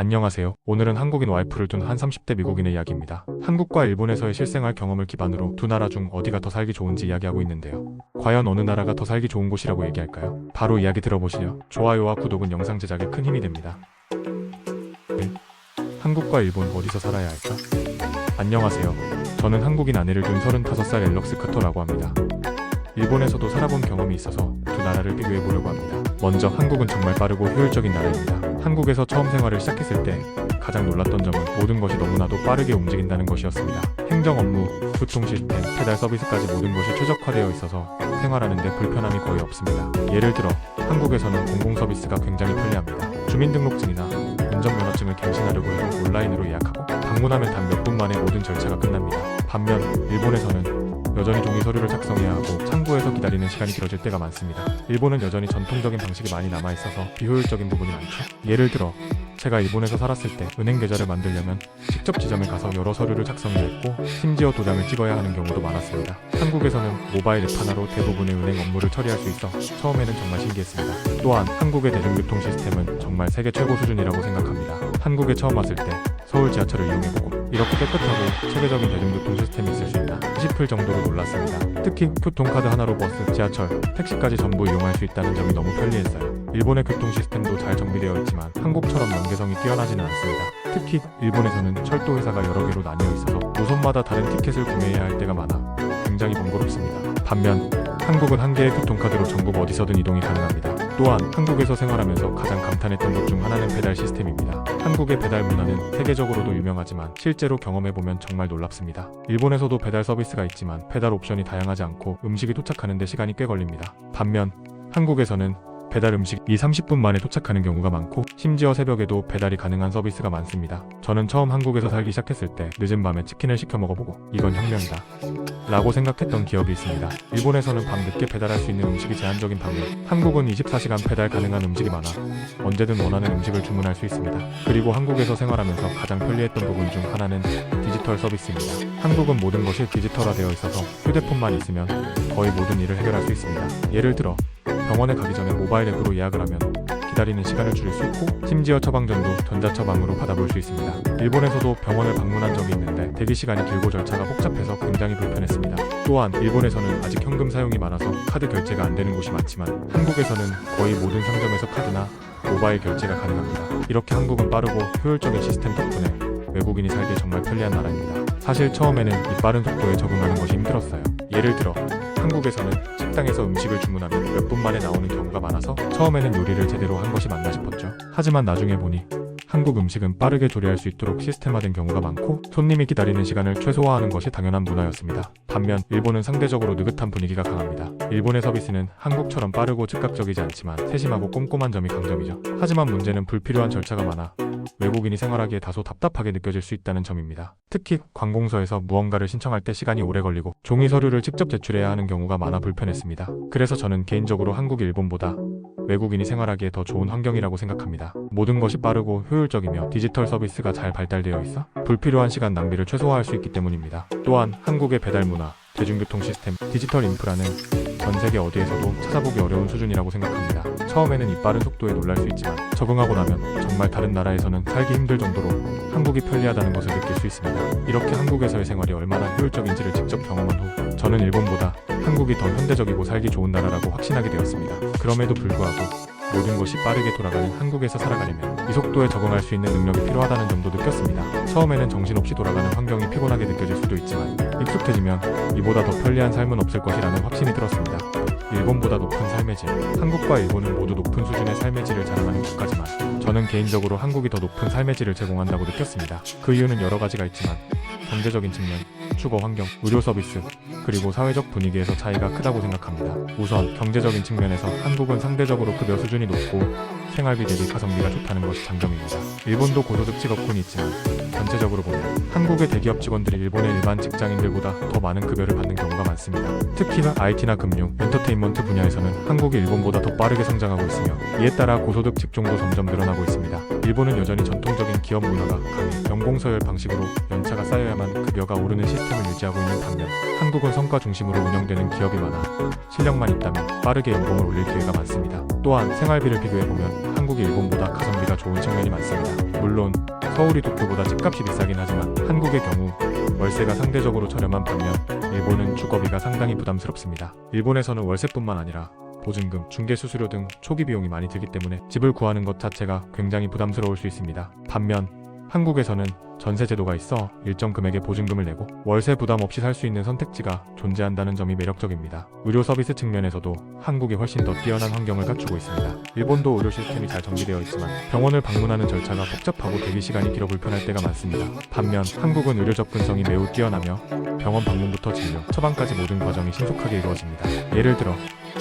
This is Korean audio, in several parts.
안녕하세요. 오늘은 한국인 와이프를 둔 한 30대 미국인의 이야기입니다. 한국과 일본에서의 실생활 경험을 기반으로 두 나라 중 어디가 더 살기 좋은지 이야기하고 있는데요. 과연 어느 나라가 더 살기 좋은 곳이라고 얘기할까요? 바로 이야기 들어보시죠. 좋아요와 구독은 영상 제작에 큰 힘이 됩니다. 네. 한국과 일본 어디서 살아야 할까? 안녕하세요. 저는 한국인 아내를 둔 35살 앨럭스 커터라고 합니다. 일본에서도 살아본 경험이 있어서 두 나라를 비교해 보려고 합니다. 먼저 한국은 정말 빠르고 효율적인 나라입니다. 한국에서 처음 생활을 시작했을 때 가장 놀랐던 점은 모든 것이 너무나도 빠르게 움직인다는 것이었습니다. 행정 업무, 교통 시스템, 배달 서비스까지 모든 것이 최적화되어 있어서 생활하는데 불편함이 거의 없습니다. 예를 들어 한국에서는 공공 서비스가 굉장히 편리합니다. 주민등록증이나 운전면허증을 갱신하려고 해도 온라인으로 예약하고 방문하면 단 몇 분 만에 모든 절차가 끝납니다. 반면 일본에서는 여전히 종이 서류를 작성해야 하고 창구에서 기다리는 시간이 길어질 때가 많습니다. 일본은 여전히 전통적인 방식이 많이 남아있어서 비효율적인 부분이 많죠. 예를 들어 제가 일본에서 살았을 때 은행 계좌를 만들려면 직접 지점에 가서 여러 서류를 작성해야 했고 심지어 도장을 찍어야 하는 경우도 많았습니다. 한국에서는 모바일 앱 하나로 대부분의 은행 업무를 처리할 수 있어 처음에는 정말 신기했습니다. 또한 한국의 대중교통 시스템은 정말 세계 최고 수준이라고 생각합니다. 한국에 처음 왔을 때 서울 지하철을 이용해보고 이렇게 깨끗하고 체계적인 대중교통 시스템이 있을 수 있나 싶을 정도로 놀랐습니다. 특히 교통카드 하나로 버스, 지하철, 택시까지 전부 이용할 수 있다는 점이 너무 편리했어요. 일본의 교통 시스템도 잘 정비되어 있지만 한국처럼 연계성이 뛰어나지는 않습니다. 특히 일본에서는 철도 회사가 여러 개로 나뉘어 있어서 노선마다 다른 티켓을 구매해야 할 때가 많아 굉장히 번거롭습니다. 반면 한국은 한 개의 교통카드로 전국 어디서든 이동이 가능합니다. 또한 한국에서 생활하면서 가장 감탄했던 것 중 하나는 배달 시스템입니다. 한국의 배달 문화는 세계적으로도 유명하지만 실제로 경험해보면 정말 놀랍습니다. 일본에서도 배달 서비스가 있지만 배달 옵션이 다양하지 않고 음식이 도착하는 데 시간이 꽤 걸립니다. 반면 한국에서는 배달 음식 2-30분 만에 도착하는 경우가 많고 심지어 새벽에도 배달이 가능한 서비스가 많습니다. 저는 처음 한국에서 살기 시작했을 때 늦은 밤에 치킨을 시켜 먹어보고 이건 혁명이다 라고 생각했던 기억이 있습니다. 일본에서는 밤 늦게 배달할 수 있는 음식이 제한적인 반면 한국은 24시간 배달 가능한 음식이 많아 언제든 원하는 음식을 주문할 수 있습니다. 그리고 한국에서 생활하면서 가장 편리했던 부분 중 하나는 디지털 서비스입니다. 한국은 모든 것이 디지털화되어 있어서 휴대폰만 있으면 거의 모든 일을 해결할 수 있습니다. 예를 들어 병원에 가기 전에 모바일 앱으로 예약을 하면 기다리는 시간을 줄일 수 있고 심지어 처방전도 전자처방으로 받아볼 수 있습니다. 일본에서도 병원을 방문한 적이 있는데 대기 시간이 길고 절차가 복잡해서 굉장히 불편했습니다. 또한 일본에서는 아직 현금 사용이 많아서 카드 결제가 안 되는 곳이 많지만 한국에서는 거의 모든 상점에서 카드나 모바일 결제가 가능합니다. 이렇게 한국은 빠르고 효율적인 시스템 덕분에 외국인이 살기에 정말 편리한 나라입니다. 사실 처음에는 이 빠른 속도에 적응하는 것이 힘들었어요. 예를 들어 한국에서는 식당에서 음식을 주문하면 몇 분 만에 나오는 경우가 많아서 처음에는 요리를 제대로 한 것이 맞나 싶었죠. 하지만 나중에 보니 한국 음식은 빠르게 조리할 수 있도록 시스템화된 경우가 많고 손님이 기다리는 시간을 최소화하는 것이 당연한 문화였습니다. 반면 일본은 상대적으로 느긋한 분위기가 강합니다. 일본의 서비스는 한국처럼 빠르고 즉각적이지 않지만 세심하고 꼼꼼한 점이 강점이죠. 하지만 문제는 불필요한 절차가 많아 외국인이 생활하기에 다소 답답하게 느껴질 수 있다는 점입니다. 특히 관공서에서 무언가를 신청할 때 시간이 오래 걸리고 종이 서류를 직접 제출해야 하는 경우가 많아 불편했습니다. 그래서 저는 개인적으로 한국이 일본보다 외국인이 생활하기에 더 좋은 환경이라고 생각합니다. 모든 것이 빠르고 효율적이며 디지털 서비스가 잘 발달되어 있어 불필요한 시간 낭비를 최소화할 수 있기 때문입니다. 또한 한국의 배달 문화, 대중교통 시스템, 디지털 인프라는 전 세계 어디에서도 찾아보기 어려운 수준이라고 생각합니다. 처음에는 이 빠른 속도에 놀랄 수 있지만 적응하고 나면 정말 다른 나라에서는 살기 힘들 정도로 한국이 편리하다는 것을 느낄 수 있습니다. 이렇게 한국에서의 생활이 얼마나 효율적인지를 직접 경험한 후 저는 일본보다 한국이 더 현대적이고 살기 좋은 나라라고 확신하게 되었습니다. 그럼에도 불구하고 모든 것이 빠르게 돌아가는 한국에서 살아가려면 이 속도에 적응할 수 있는 능력이 필요하다는 점도 느꼈습니다. 처음에는 정신없이 돌아가는 환경이 피곤하게 느껴질 수도 있지만 익숙해지면 이보다 더 편리한 삶은 없을 것이라는 확신이 들었습니다. 일본보다 높은 삶의 질, 한국과 일본은 모두 높은 수준의 삶의 질을 자랑하는 국가지만 저는 개인적으로 한국이 더 높은 삶의 질을 제공한다고 느꼈습니다. 그 이유는 여러 가지가 있지만 경제적인 측면, 주거 환경, 의료 서비스, 그리고 사회적 분위기에서 차이가 크다고 생각합니다. 우선 경제적인 측면에서 한국은 상대적으로 급여 수준이 높고 생활비 대비 가성비가 좋다는 것이 장점입니다. 일본도 고소득 직업군이 있지만 전체적으로 보면 한국의 대기업 직원들이 일본의 일반 직장인들보다 더 많은 급여를 받는 경우가 많습니다. 특히나 IT나 금융, 엔터테인먼트 분야에서는 한국이 일본보다 더 빠르게 성장하고 있으며 이에 따라 고소득 직종도 점점 늘어나고 있습니다. 일본은 여전히 전통적인 기업 문화가 강해 연공서열 방식으로 연차가 쌓여야만 급여가 오르는 시스템을 유지하고 있는 반면 한국은 성과 중심으로 운영되는 기업이 많아 실력만 있다면 빠르게 연봉을 올릴 기회가 많습니다. 또한 생활비를 비교해보면 한국이 일본보다 가성비가 좋은 측면이 많습니다. 물론 서울이 도쿄보다 집값이 비싸긴 하지만 한국의 경우 월세가 상대적으로 저렴한 반면 일본은 주거비가 상당히 부담스럽습니다. 일본에서는 월세뿐만 아니라 보증금, 중개수수료 등 초기 비용이 많이 들기 때문에 집을 구하는 것 자체가 굉장히 부담스러울 수 있습니다. 반면 한국에서는 전세 제도가 있어 일정 금액의 보증금을 내고 월세 부담 없이 살 수 있는 선택지가 존재한다는 점이 매력적입니다. 의료 서비스 측면에서도 한국이 훨씬 더 뛰어난 환경을 갖추고 있습니다. 일본도 의료 시스템이 잘 정비되어 있지만 병원을 방문하는 절차가 복잡하고 대기 시간이 길어 불편할 때가 많습니다. 반면 한국은 의료 접근성이 매우 뛰어나며 병원 방문부터 진료, 처방까지 모든 과정이 신속하게 이루어집니다. 예를 들어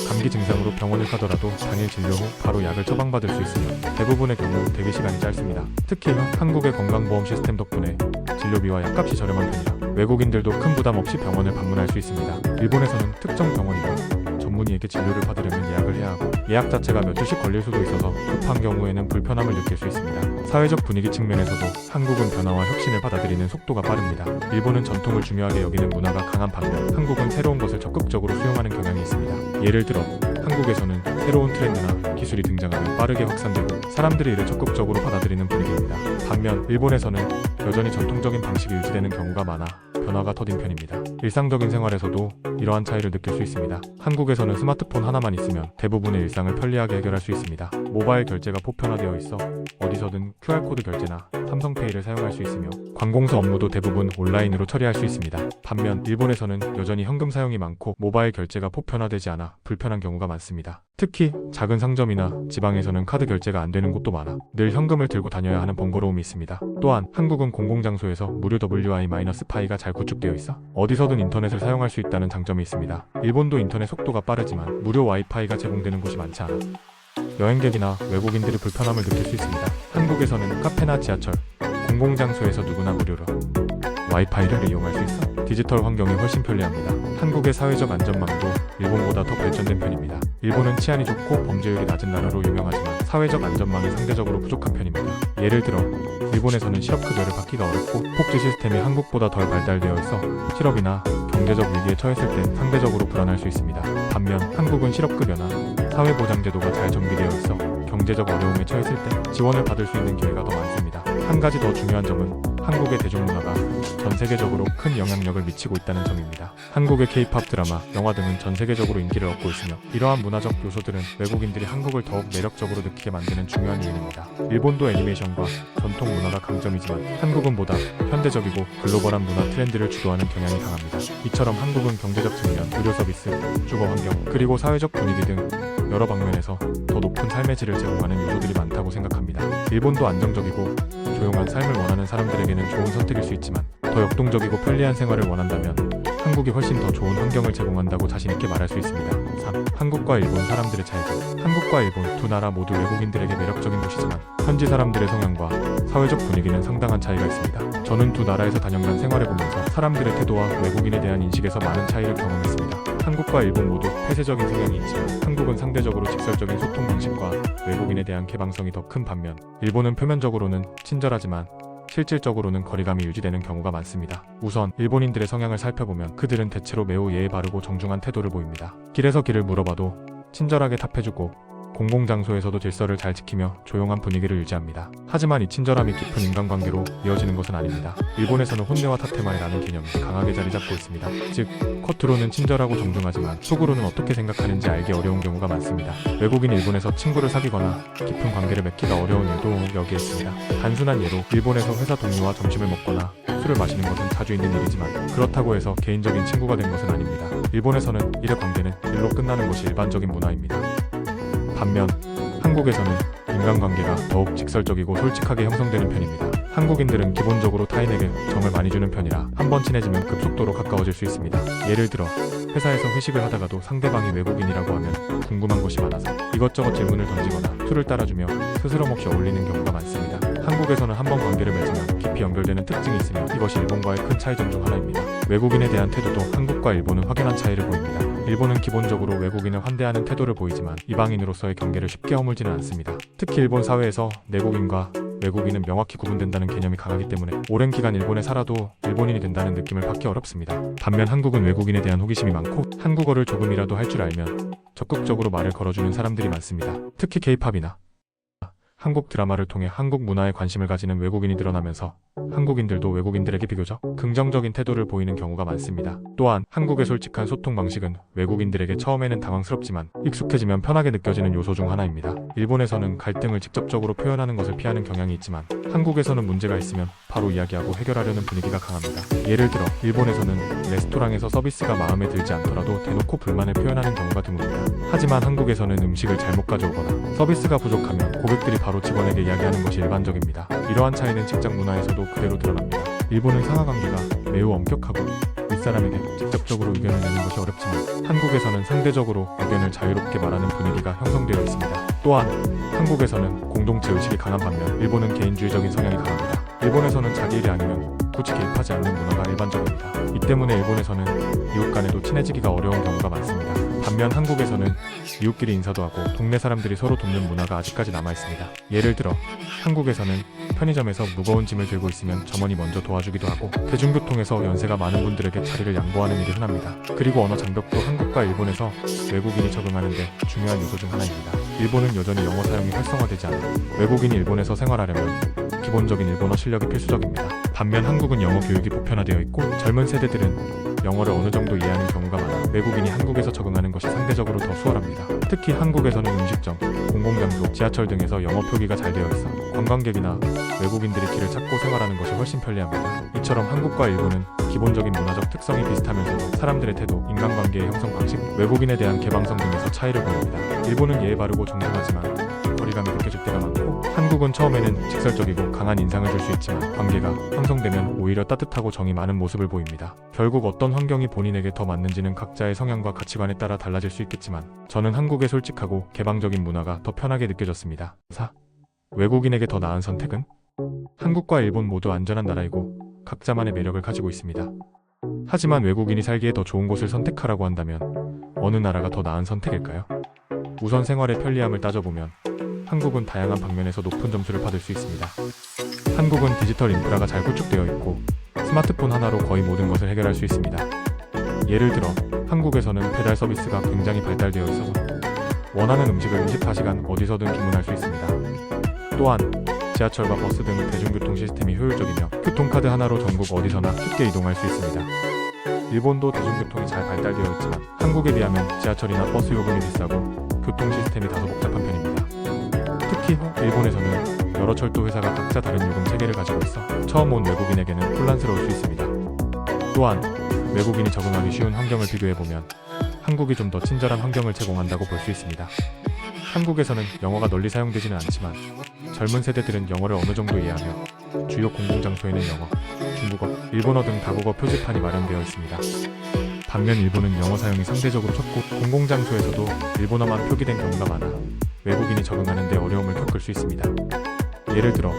감기 증상으로 병원을 가더라도 당일 진료 후 바로 약을 처방받을 수 있으며 대부분의 경우 대기 시간이 짧습니다. 특히 한국의 건강보험 시스템 덕분에 진료비와 약값이 저렴한 편이라 외국인들도 큰 부담 없이 병원을 방문할 수 있습니다. 일본에서는 특정 병원이나 전문의에게 진료를 받으려면 예약을 해야 하고 예약 자체가 몇 주씩 걸릴 수도 있어서 급한 경우에는 불편함을 느낄 수 있습니다. 사회적 분위기 측면에서도 한국은 변화와 혁신을 받아들이는 속도가 빠릅니다. 일본은 전통을 중요하게 여기는 문화가 강한 반면 한국은 새로운 것을 적극적으로 수용하는 경향이 있습니다. 예를 들어 한국에서는 새로운 트렌드나 기술이 등장하면 빠르게 확산되고 사람들이 이를 적극적으로 받아들이는 분위기입니다. 반면 일본에서는 여전히 전통적인 방식이 유지되는 경우가 많아 변화가 더딘 편입니다. 일상적인 생활에서도 이러한 차이를 느낄 수 있습니다. 한국에서는 스마트폰 하나만 있으면 대부분의 일상을 편리하게 해결할 수 있습니다. 모바일 결제가 보편화되어 있어 어디서든 QR코드 결제나 삼성페이를 사용할 수 있으며 관공서 업무도 대부분 온라인으로 처리할 수 있습니다. 반면 일본에서는 여전히 현금 사용이 많고 모바일 결제가 보편화되지 않아 불편한 경우가 많습니다. 특히 작은 상점이나 지방에서는 카드 결제가 안 되는 곳도 많아 늘 현금을 들고 다녀야 하는 번거로움이 있습니다. 또한 한국은 공공장소에서 무료 WI-파이가 잘 구축되어 있어 어디서든 인터넷을 사용할 수 있다는 장점이 있습니다. 일본도 인터넷 속도가 빠르지만 무료 와이파이가 제공되는 곳이 많지 않아 여행객이나 외국인들이 불편함을 느낄 수 있습니다. 한국에서는 카페나 지하철, 공공장소에서 누구나 무료로 와이파이를 이용할 수 있어 디지털 환경이 훨씬 편리합니다. 한국의 사회적 안전망도 일본보다 더 발전된 편입니다. 일본은 치안이 좋고 범죄율이 낮은 나라로 유명하지만 사회적 안전망이 상대적으로 부족한 편입니다. 예를 들어 일본에서는 실업급여를 받기가 어렵고 복지 시스템이 한국보다 덜 발달되어 있어 실업이나 경제적 위기에 처했을 땐 상대적으로 불안할 수 있습니다. 반면 한국은 실업급여나 사회보장제도가 잘 정비되어 있어 경제적 어려움에 처했을 때 지원을 받을 수 있는 기회가 더 많습니다. 한 가지 더 중요한 점은 한국의 대중문화가 전 세계적으로 큰 영향력을 미치고 있다는 점입니다. 한국의 K-팝 드라마, 영화 등은 전 세계적으로 인기를 얻고 있으며 이러한 문화적 요소들은 외국인들이 한국을 더욱 매력적으로 느끼게 만드는 중요한 이유입니다. 일본도 애니메이션과 전통 문화가 강점이지만 한국은 보다 현대적이고 글로벌한 문화 트렌드를 주도하는 경향이 강합니다. 이처럼 한국은 경제적 측면, 의료 서비스, 주거 환경, 그리고 사회적 분위기 등 여러 방면에서 더 높은 삶의 질을 제공하는 요소들이 많다고 생각합니다. 일본도 안정적이고 조용한 삶을 원하는 사람들에게는 좋은 선택일 수 있지만 더 역동적이고 편리한 생활을 원한다면 한국이 훨씬 더 좋은 환경을 제공한다고 자신있게 말할 수 있습니다. 3. 한국과 일본 사람들의 차이점. 한국과 일본 두 나라 모두 외국인들에게 매력적인 곳이지만 현지 사람들의 성향과 사회적 분위기는 상당한 차이가 있습니다. 저는 두 나라에서 다년간 생활해보면서 사람들의 태도와 외국인에 대한 인식에서 많은 차이를 경험했습니다. 한국과 일본 모두 폐쇄적인 성향이 있지만 한국은 상대적으로 직설적인 소통 방식과 외국인에 대한 개방성이 더 큰 반면 일본은 표면적으로는 친절하지만 실질적으로는 거리감이 유지되는 경우가 많습니다. 우선 일본인들의 성향을 살펴보면 그들은 대체로 매우 예의 바르고 정중한 태도를 보입니다. 길에서 길을 물어봐도 친절하게 답해주고 공공장소에서도 질서를 잘 지키며 조용한 분위기를 유지합니다. 하지만 이 친절함이 깊은 인간관계로 이어지는 것은 아닙니다. 일본에서는 혼내와 타테마에라는 개념이 강하게 자리 잡고 있습니다. 즉, 겉으로는 친절하고 정중하지만 속으로는 어떻게 생각하는지 알기 어려운 경우가 많습니다. 외국인 일본에서 친구를 사귀거나 깊은 관계를 맺기가 어려운 이유도 여기에 있습니다. 단순한 예로 일본에서 회사 동료와 점심을 먹거나 술을 마시는 것은 자주 있는 일이지만 그렇다고 해서 개인적인 친구가 된 것은 아닙니다. 일본에서는 일의 관계는 일로 끝나는 것이 일반적인 문화입니다. 반면 한국에서는 인간관계가 더욱 직설적이고 솔직하게 형성되는 편입니다. 한국인들은 기본적으로 타인에게 정을 많이 주는 편이라 한번 친해지면 급속도로 가까워질 수 있습니다. 예를 들어 회사에서 회식을 하다가도 상대방이 외국인이라고 하면 궁금한 것이 많아서 이것저것 질문을 던지거나 술을 따라주며 스스럼 없이 어울리는 경우가 많습니다. 한국에서는 한번 관계를 맺으면 깊이 연결되는 특징이 있으며 이것이 일본과의 큰 차이점 중 하나입니다. 외국인에 대한 태도도 한국과 일본은 확연한 차이를 보입니다. 일본은 기본적으로 외국인을 환대하는 태도를 보이지만 이방인으로서의 경계를 쉽게 허물지는 않습니다. 특히 일본 사회에서 내국인과 외국인은 명확히 구분된다는 개념이 강하기 때문에 오랜 기간 일본에 살아도 일본인이 된다는 느낌을 받기 어렵습니다. 반면 한국은 외국인에 대한 호기심이 많고 한국어를 조금이라도 할 줄 알면 적극적으로 말을 걸어주는 사람들이 많습니다. 특히 K-팝이나 한국 드라마를 통해 한국 문화에 관심을 가지는 외국인이 늘어나면서 한국인들도 외국인들에게 비교적 긍정적인 태도를 보이는 경우가 많습니다. 또한 한국의 솔직한 소통 방식은 외국인들에게 처음에는 당황스럽지만 익숙해지면 편하게 느껴지는 요소 중 하나입니다. 일본에서는 갈등을 직접적으로 표현하는 것을 피하는 경향이 있지만 한국에서는 문제가 있으면 바로 이야기하고 해결하려는 분위기가 강합니다. 예를 들어 일본에서는 레스토랑에서 서비스가 마음에 들지 않더라도 대놓고 불만을 표현하는 경우가 드뭅니다. 하지만 한국에서는 음식을 잘못 가져오거나 서비스가 부족하면 고객들이 바로 직원에게 이야기하는 것이 일반적입니다. 이러한 차이는 직장 문화에서도 그대로 드러납니다. 일본은 상하관계가 매우 엄격하고 윗사람에게 직접적으로 의견을 내는 것이 어렵지만 한국에서는 상대적으로 의견을 자유롭게 말하는 분위기가 형성되어 있습니다. 또한 한국에서는 공동체 의식이 강한 반면 일본은 개인주의적인 성향이 강합니다. 일본에서는 자기 일이 아니면 굳이 개입하지 않는 문화가 일반적입니다. 이 때문에 일본에서는 이웃 간에도 친해지기가 어려운 경우가 많습니다. 반면 한국에서는 이웃끼리 인사도 하고 동네 사람들이 서로 돕는 문화가 아직까지 남아있습니다. 예를 들어 한국에서는 편의점에서 무거운 짐을 들고 있으면 점원이 먼저 도와주기도 하고 대중교통에서 연세가 많은 분들에게 자리를 양보하는 일이 흔합니다. 그리고 언어 장벽도 한국과 일본에서 외국인이 적응하는 데 중요한 요소 중 하나입니다. 일본은 여전히 영어 사용이 활성화되지 않아 외국인이 일본에서 생활하려면 기본적인 일본어 실력이 필수적입니다. 반면 한국은 영어 교육이 보편화되어 있고 젊은 세대들은 영어를 어느 정도 이해하는 경우가 많아 외국인이 한국에서 적응하는 것이 상대적으로 더 수월합니다. 특히 한국에서는 음식점, 공공장소, 지하철 등에서 영어 표기가 잘 되어 있어 관광객이나 외국인들이 길을 찾고 생활하는 것이 훨씬 편리합니다. 이처럼 한국과 일본은 기본적인 문화적 특성이 비슷하면서도 사람들의 태도, 인간관계의 형성 방식, 외국인에 대한 개방성 등에서 차이를 보입니다. 일본은 예의 바르고 정중하지만 거리감이 느껴질 때가 많고 한국은 처음에는 직설적이고 강한 인상을 줄 수 있지만 관계가 형성되면 오히려 따뜻하고 정이 많은 모습을 보입니다. 결국 어떤 환경이 본인에게 더 맞는지는 각자의 성향과 가치관에 따라 달라질 수 있겠지만 저는 한국의 솔직하고 개방적인 문화가 더 편하게 느껴졌습니다. 4. 외국인에게 더 나은 선택은? 한국과 일본 모두 안전한 나라이고 각자만의 매력을 가지고 있습니다. 하지만 외국인이 살기에 더 좋은 곳을 선택하라고 한다면 어느 나라가 더 나은 선택일까요? 우선 생활의 편리함을 따져보면 한국은 다양한 방면에서 높은 점수를 받을 수 있습니다. 한국은 디지털 인프라가 잘 구축되어 있고 스마트폰 하나로 거의 모든 것을 해결할 수 있습니다. 예를 들어 한국에서는 배달 서비스가 굉장히 발달되어 있어서 원하는 음식을 24시간 어디서든 주문할 수 있습니다. 또한 지하철과 버스 등 대중교통 시스템이 효율적이며 교통카드 하나로 전국 어디서나 쉽게 이동할 수 있습니다. 일본도 대중교통이 잘 발달되어 있지만 한국에 비하면 지하철이나 버스 요금이 비싸고 교통 시스템이 다소 복잡한 편입니다. 특히 일본에서는 여러 철도 회사가 각자 다른 요금 체계를 가지고 있어 처음 온 외국인에게는 혼란스러울 수 있습니다. 또한 외국인이 적응하기 쉬운 환경을 비교해보면 한국이 좀 더 친절한 환경을 제공한다고 볼 수 있습니다. 한국에서는 영어가 널리 사용되지는 않지만 젊은 세대들은 영어를 어느 정도 이해하며 주요 공공장소에는 영어, 중국어, 일본어 등 다국어 표지판이 마련되어 있습니다. 반면 일본은 영어 사용이 상대적으로 적고 공공장소에서도 일본어만 표기된 경우가 많아 외국인이 적응하는 데 어려움을 겪을 수 있습니다. 예를 들어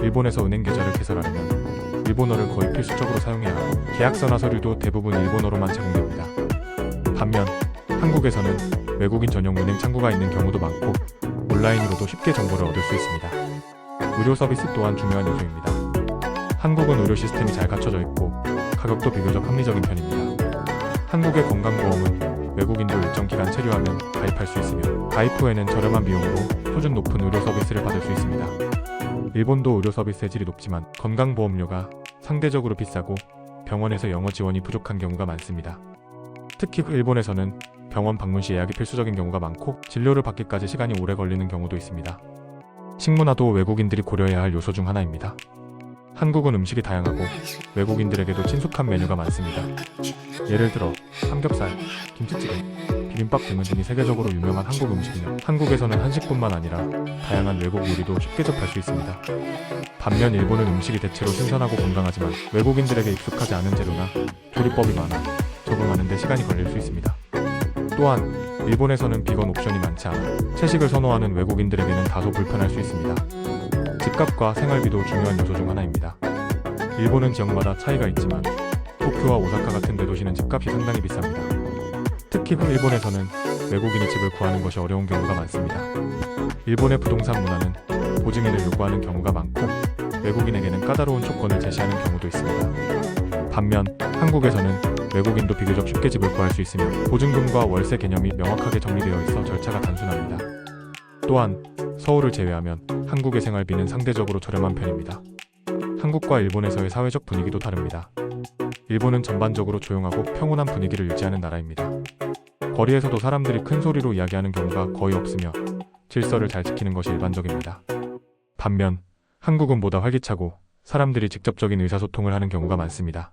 일본에서 은행 계좌를 개설하려면 일본어를 거의 필수적으로 사용해야 하고 계약서나 서류도 대부분 일본어로만 제공됩니다. 반면 한국에서는 외국인 전용 은행 창구가 있는 경우도 많고 온라인으로도 쉽게 정보를 얻을 수 있습니다. 의료 서비스 또한 중요한 요소입니다. 한국은 의료 시스템이 잘 갖춰져 있고 가격도 비교적 합리적인 편입니다. 한국의 건강보험은 외국인도 일정 기간 체류하면 가입할 수 있으며 가입 후에는 저렴한 비용으로 수준 높은 의료 서비스를 받을 수 있습니다. 일본도 의료 서비스의 질이 높지만 건강보험료가 상대적으로 비싸고 병원에서 영어 지원이 부족한 경우가 많습니다. 특히 일본에서는 병원 방문 시 예약이 필수적인 경우가 많고 진료를 받기까지 시간이 오래 걸리는 경우도 있습니다. 식문화도 외국인들이 고려해야 할 요소 중 하나입니다. 한국은 음식이 다양하고 외국인들에게도 친숙한 메뉴가 많습니다. 예를 들어 삼겹살, 김치찌개, 비빔밥 등은 이미 세계적으로 유명한 한국 음식이며 한국에서는 한식뿐만 아니라 다양한 외국 요리도 쉽게 접할 수 있습니다. 반면 일본은 음식이 대체로 신선하고 건강하지만 외국인들에게 익숙하지 않은 재료나 조리법이 많아 적응하는 데 시간이 걸릴 수 있습니다. 또한 일본에서는 비건 옵션이 많지 않아 채식을 선호하는 외국인들에게는 다소 불편할 수 있습니다. 집값과 생활비도 중요한 요소 중 하나입니다. 일본은 지역마다 차이가 있지만 도쿄와 오사카 같은 대도시는 집값이 상당히 비쌉니다. 특히 일본에서는 외국인이 집을 구하는 것이 어려운 경우가 많습니다. 일본의 부동산 문화는 보증인을 요구하는 경우가 많고 외국인에게는 까다로운 조건을 제시하는 경우도 있습니다. 반면 한국에서는 외국인도 비교적 쉽게 집을 구할 수 있으며 보증금과 월세 개념이 명확하게 정리되어 있어 절차가 단순합니다. 또한 서울을 제외하면 한국의 생활비는 상대적으로 저렴한 편입니다. 한국과 일본에서의 사회적 분위기도 다릅니다. 일본은 전반적으로 조용하고 평온한 분위기를 유지하는 나라입니다. 거리에서도 사람들이 큰 소리로 이야기하는 경우가 거의 없으며 질서를 잘 지키는 것이 일반적입니다. 반면 한국은 보다 활기차고 사람들이 직접적인 의사소통을 하는 경우가 많습니다.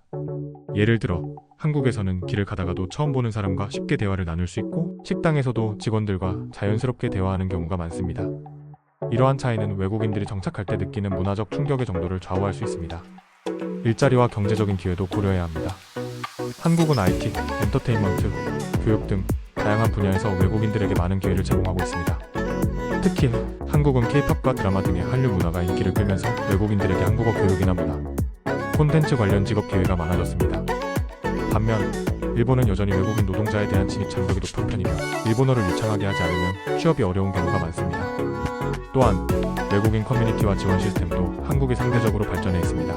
예를 들어 한국에서는 길을 가다가도 처음 보는 사람과 쉽게 대화를 나눌 수 있고 식당에서도 직원들과 자연스럽게 대화하는 경우가 많습니다. 이러한 차이는 외국인들이 정착할 때 느끼는 문화적 충격의 정도를 좌우할 수 있습니다. 일자리와 경제적인 기회도 고려해야 합니다. 한국은 IT, 엔터테인먼트, 교육 등 다양한 분야에서 외국인들에게 많은 기회를 제공하고 있습니다. 특히 한국은 K-팝과 드라마 등의 한류 문화가 인기를 끌면서 외국인들에게 한국어 교육이나 문화, 콘텐츠 관련 직업 기회가 많아졌습니다. 반면 일본은 여전히 외국인 노동자에 대한 진입 장벽이 높은 편이며 일본어를 유창하게 하지 않으면 취업이 어려운 경우가 많습니다. 또한 외국인 커뮤니티와 지원 시스템도 한국이 상대적으로 발전해 있습니다.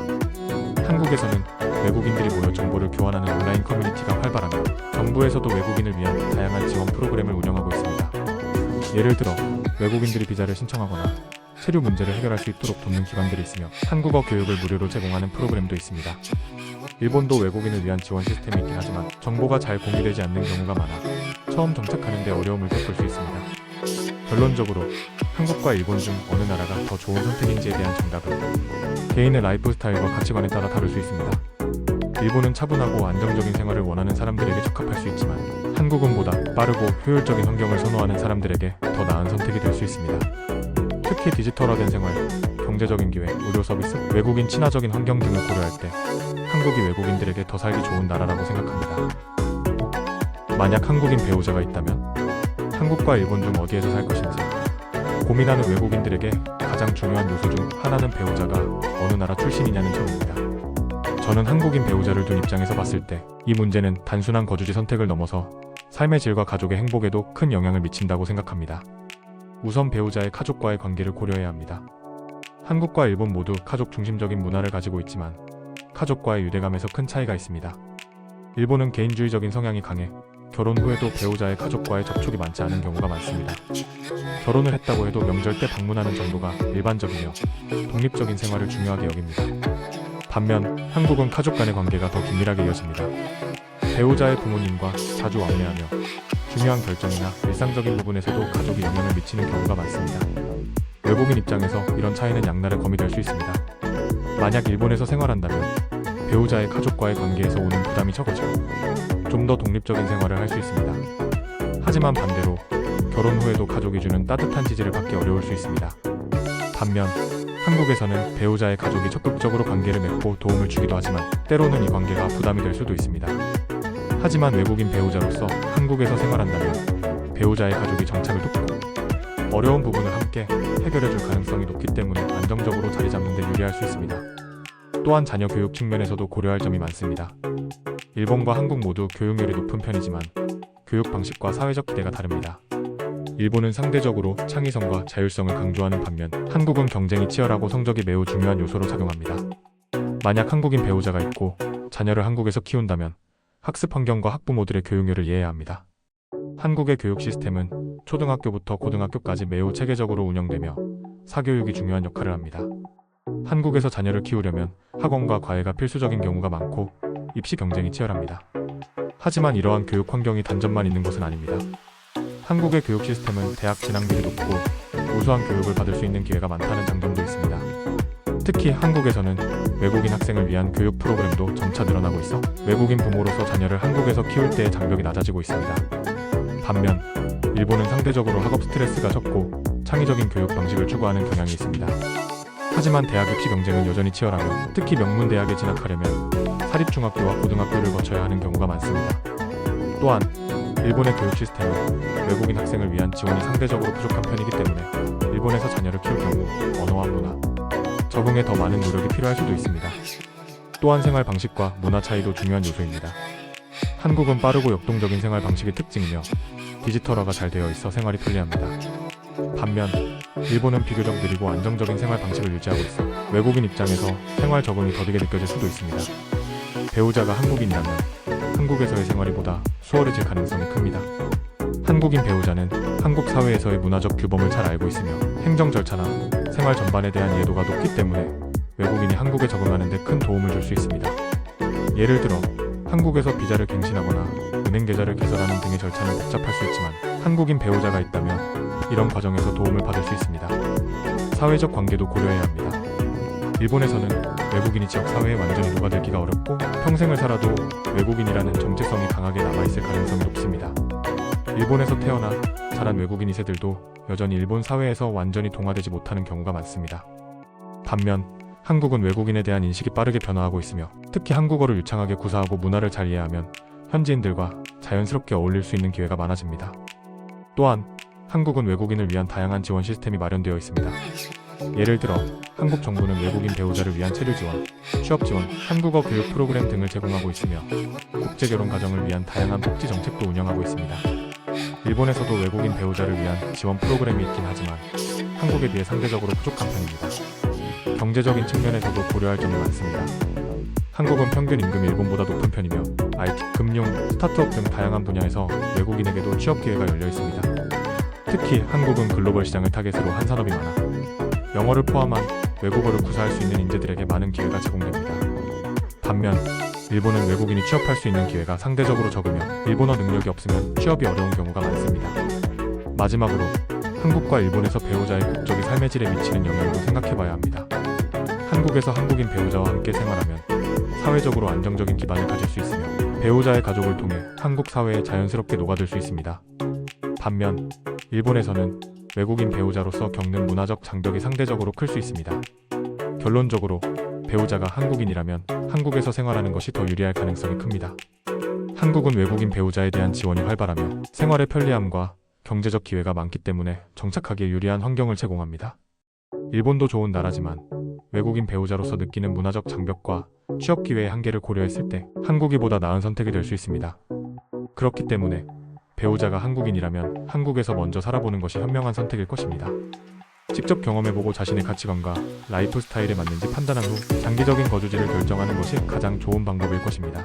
한국에서는 외국인들이 모여 정보를 교환하는 온라인 커뮤니티가 활발하며 정부에서도 외국인을 위한 다양한 지원 프로그램을 운영하고 있습니다. 예를 들어 외국인들이 비자를 신청하거나 체류 문제를 해결할 수 있도록 돕는 기관들이 있으며 한국어 교육을 무료로 제공하는 프로그램도 있습니다. 일본도 외국인을 위한 지원 시스템이 있긴 하지만 정보가 잘 공유되지 않는 경우가 많아 처음 정착하는 데 어려움을 겪을 수 있습니다. 결론적으로 한국과 일본 중 어느 나라가 더 좋은 선택인지에 대한 정답은 개인의 라이프 스타일과 가치관에 따라 다를 수 있습니다. 일본은 차분하고 안정적인 생활을 원하는 사람들에게 적합할 수 있지만 한국은 보다 빠르고 효율적인 환경을 선호하는 사람들에게 더 나은 선택이 될 수 있습니다. 특히 디지털화된 생활, 경제적인 기회, 의료 서비스, 외국인 친화적인 환경 등을 고려할 때 한국이 외국인들에게 더 살기 좋은 나라라고 생각합니다. 만약 한국인 배우자가 있다면 한국과 일본 중 어디에서 살 것인지 고민하는 외국인들에게 가장 중요한 요소 중 하나는 배우자가 어느 나라 출신이냐는 점입니다. 저는 한국인 배우자를 둔 입장에서 봤을 때 이 문제는 단순한 거주지 선택을 넘어서 삶의 질과 가족의 행복에도 큰 영향을 미친다고 생각합니다. 우선 배우자의 가족과의 관계를 고려해야 합니다. 한국과 일본 모두 가족 중심적인 문화를 가지고 있지만 가족과의 유대감에서 큰 차이가 있습니다. 일본은 개인주의적인 성향이 강해 결혼 후에도 배우자의 가족과의 접촉이 많지 않은 경우가 많습니다. 결혼을 했다고 해도 명절 때 방문하는 정도가 일반적이며 독립적인 생활을 중요하게 여깁니다. 반면 한국은 가족 간의 관계가 더 긴밀하게 이어집니다. 배우자의 부모님과 자주 왕래하며 중요한 결정이나 일상적인 부분에서도 가족이 영향을 미치는 경우가 많습니다. 외국인 입장에서 이런 차이는 양날의 검이 될 수 있습니다. 만약 일본에서 생활한다면 배우자의 가족과의 관계에서 오는 부담이 적어져 좀 더 독립적인 생활을 할 수 있습니다. 하지만 반대로 결혼 후에도 가족이 주는 따뜻한 지지를 받기 어려울 수 있습니다. 반면 한국에서는 배우자의 가족이 적극적으로 관계를 맺고 도움을 주기도 하지만 때로는 이 관계가 부담이 될 수도 있습니다. 하지만 외국인 배우자로서 한국에서 생활한다면 배우자의 가족이 정착을 돕고 어려운 부분을 함께 해결해줄 가능성이 높기 때문에 안정적으로 자리 잡는 데 유리할 수 있습니다. 또한 자녀 교육 측면에서도 고려할 점이 많습니다. 일본과 한국 모두 교육열이 높은 편이지만 교육 방식과 사회적 기대가 다릅니다. 일본은 상대적으로 창의성과 자율성을 강조하는 반면 한국은 경쟁이 치열하고 성적이 매우 중요한 요소로 작용합니다. 만약 한국인 배우자가 있고 자녀를 한국에서 키운다면 학습 환경과 학부모들의 교육열을 이해해야 합니다. 한국의 교육 시스템은 초등학교부터 고등학교까지 매우 체계적으로 운영되며 사교육이 중요한 역할을 합니다. 한국에서 자녀를 키우려면 학원과 과외가 필수적인 경우가 많고 입시 경쟁이 치열합니다. 하지만 이러한 교육 환경이 단점만 있는 것은 아닙니다. 한국의 교육 시스템은 대학 진학률이 높고 우수한 교육을 받을 수 있는 기회가 많다는 장점도 있습니다. 특히 한국에서는 외국인 학생을 위한 교육 프로그램도 점차 늘어나고 있어 외국인 부모로서 자녀를 한국에서 키울 때의 장벽이 낮아지고 있습니다. 반면 일본은 상대적으로 학업 스트레스가 적고 창의적인 교육 방식을 추구하는 경향이 있습니다. 하지만 대학 입시 경쟁은 여전히 치열하며 특히 명문대학에 진학하려면 사립중학교와 고등학교를 거쳐야 하는 경우가 많습니다. 또한 일본의 교육 시스템은 외국인 학생을 위한 지원이 상대적으로 부족한 편이기 때문에 일본에서 자녀를 키울 경우 언어와 문화, 적응에 더 많은 노력이 필요할 수도 있습니다. 또한 생활 방식과 문화 차이도 중요한 요소입니다. 한국은 빠르고 역동적인 생활 방식의 특징이며 디지털화가 잘 되어 있어 생활이 편리합니다. 반면 일본은 비교적 느리고 안정적인 생활 방식을 유지하고 있어 외국인 입장에서 생활 적응이 더디게 느껴질 수도 있습니다. 배우자가 한국인이라면 한국에서의 생활이 보다 수월해질 가능성이 큽니다. 한국인 배우자는 한국 사회에서의 문화적 규범을 잘 알고 있으며 행정 절차나 생활 전반에 대한 이해도가 높기 때문에 외국인이 한국에 적응하는 데 큰 도움을 줄 수 있습니다. 예를 들어 한국에서 비자를 갱신하거나 은행 계좌를 개설하는 등의 절차는 복잡할 수 있지만 한국인 배우자가 있다면 이런 과정에서 도움을 받을 수 있습니다. 사회적 관계도 고려해야 합니다. 일본에서는 외국인이 지역 사회에 완전히 녹아들기가 어렵고 평생을 살아도 외국인이라는 정체성이 강하게 남아있을 가능성이 높습니다. 일본에서 태어나 자란 외국인 2세들도 여전히 일본 사회에서 완전히 동화되지 못하는 경우가 많습니다. 반면 한국은 외국인에 대한 인식이 빠르게 변화하고 있으며 특히 한국어를 유창하게 구사하고 문화를 잘 이해하면 현지인들과 자연스럽게 어울릴 수 있는 기회가 많아집니다. 또한 한국은 외국인을 위한 다양한 지원 시스템이 마련되어 있습니다. 예를 들어 한국 정부는 외국인 배우자를 위한 체류 지원, 취업 지원, 한국어 교육 프로그램 등을 제공하고 있으며 국제 결혼 가정을 위한 다양한 복지 정책도 운영하고 있습니다. 일본에서도 외국인 배우자를 위한 지원 프로그램이 있긴 하지만 한국에 비해 상대적으로 부족한 편입니다. 경제적인 측면에서도 고려할 점이 많습니다. 한국은 평균 임금이 일본보다 높은 편이며 IT, 금융, 스타트업 등 다양한 분야에서 외국인에게도 취업 기회가 열려 있습니다. 특히 한국은 글로벌 시장을 타겟으로 한 산업이 많아 영어를 포함한 외국어를 구사할 수 있는 인재들에게 많은 기회가 제공됩니다. 반면 일본은 외국인이 취업할 수 있는 기회가 상대적으로 적으며 일본어 능력이 없으면 취업이 어려운 경우가 많습니다. 마지막으로 한국과 일본에서 배우자의 국적이 삶의 질에 미치는 영향도 생각해봐야 합니다. 한국에서 한국인 배우자와 함께 생활하면 사회적으로 안정적인 기반을 가질 수 있으며 배우자의 가족을 통해 한국 사회에 자연스럽게 녹아들 수 있습니다. 반면 일본에서는 외국인 배우자로서 겪는 문화적 장벽이 상대적으로 클 수 있습니다. 결론적으로 배우자가 한국인이라면 한국에서 생활하는 것이 더 유리할 가능성이 큽니다. 한국은 외국인 배우자에 대한 지원이 활발하며 생활의 편리함과 경제적 기회가 많기 때문에 정착하기에 유리한 환경을 제공합니다. 일본도 좋은 나라지만 외국인 배우자로서 느끼는 문화적 장벽과 취업 기회의 한계를 고려했을 때 한국이 보다 나은 선택이 될 수 있습니다. 그렇기 때문에 배우자가 한국인이라면 한국에서 먼저 살아보는 것이 현명한 선택일 것입니다. 직접 경험해보고 자신의 가치관과 라이프 스타일에 맞는지 판단한 후 장기적인 거주지를 결정하는 것이 가장 좋은 방법일 것입니다.